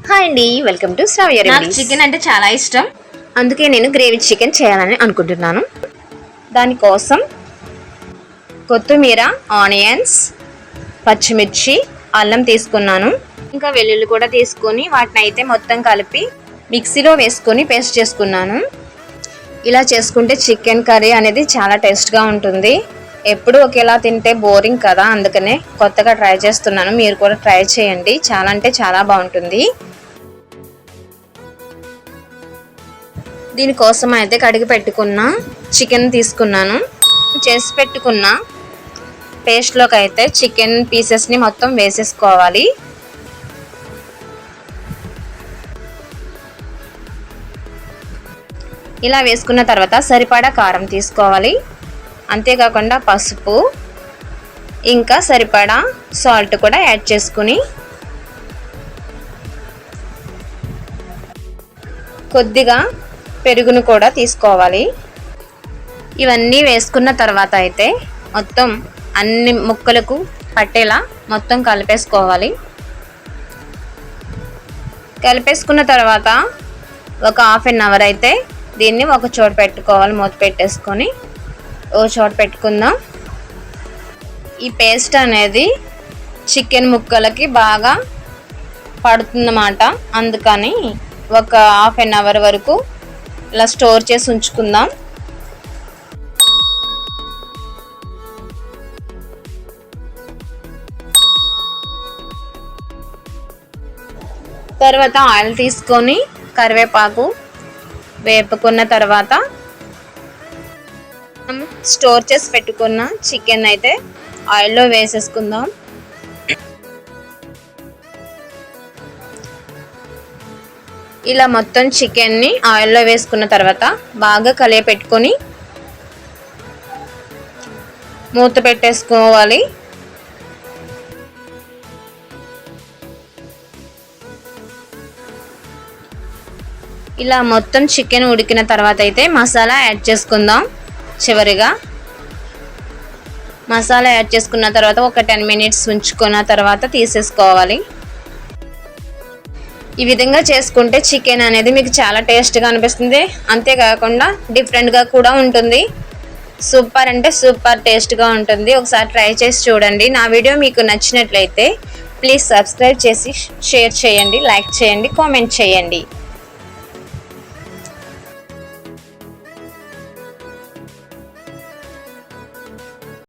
Hi అండి, welcome to శ్రావ్య నాకు recipes. Chicken అంటే చాలా ఇష్టం. అందుకే నేను గ్రేవీ చికెన్ చేయాలని అనుకుంటున్నాను. దానికోసం కొత్తిమీర, ఆనియన్స్, పచ్చిమిర్చి, అల్లం తీసుకున్నాను. ఇంకా వెల్లుల్లి కూడా తీసుకొని వాటిని అయితే మొత్తం కలిపి మిక్సీలో వేసుకొని పేస్ట్ చేసుకున్నాను. ఇలా చేసుకుంటే చికెన్ కర్రీ అనేది చాలా టేస్ట్గా ఉంటుంది. ఎప్పుడు ఒకేలా తింటే బోరింగ్ కదా, అందుకనే కొత్తగా ట్రై చేస్తున్నాను. మీరు కూడా ట్రై చేయండి, చాలా అంటే చాలా బాగుంటుంది. దీనికోసం అయితే కడిగి పెట్టుకున్న చికెన్ తీసుకున్నాను. చేసి పెట్టుకున్న పేస్ట్లోకి అయితే చికెన్ పీసెస్ని మొత్తం వేసేసుకోవాలి. ఇలా వేసుకున్న తర్వాత సరిపడా కారం తీసుకోవాలి. అంతేకాకుండా పసుపు, ఇంకా సరిపడా సాల్ట్ కూడా యాడ్ చేసుకుని కొద్దిగా పెరుగును కూడా తీసుకోవాలి. ఇవన్నీ వేసుకున్న తర్వాత అయితే మొత్తం అన్ని ముక్కలకు పట్టేలా మొత్తం కలిపేసుకోవాలి. కలిపేసుకున్న తర్వాత ఒక హాఫ్ అన్ అవర్ అయితే దీన్ని ఒక చోట పెట్టుకోవాలి. మూత పెట్టేసుకొని ఓ చోట పెట్టుకుందాం. ఈ పేస్ట్ అనేది చికెన్ ముక్కలకి బాగా పడుతుందన్నమాట. అందుకని ఒక హాఫ్ అన్ అవర్ వరకు ఇలా స్టోర్ చేసి ఉంచుకుందాం. తర్వాత ఆయిల్ తీసుకొని కరివేపాకు వేపుకున్న తర్వాత స్టోర్ చేసి పెట్టుకున్న చికెన్ అయితే ఆయిల్లో వేసేసుకుందాం. ఇలా మొత్తం చికెన్ని ఆయిల్లో వేసుకున్న తర్వాత బాగా కలియపెట్టుకొని మూత పెట్టేసుకోవాలి. ఇలా మొత్తం చికెన్ ఉడికిన తర్వాత అయితే మసాలా యాడ్ చేసుకుందాం. చివరిగా మసాలా యాడ్ చేసుకున్న తర్వాత ఒక 10 మినిట్స్ ఉంచుకున్న తర్వాత తీసేసుకోవాలి. ఈ విధంగా చేసుకుంటే చికెన్ అనేది మీకు చాలా టేస్ట్గా అనిపిస్తుంది. అంతేకాకుండా డిఫరెంట్గా కూడా ఉంటుంది. సూపర్ అంటే సూపర్ టేస్ట్గా ఉంటుంది. ఒకసారి ట్రై చేసి చూడండి. నా వీడియో మీకు నచ్చినట్లయితే ప్లీజ్ సబ్స్క్రైబ్ చేసి షేర్ చేయండి, లైక్ చేయండి, కామెంట్ చేయండి.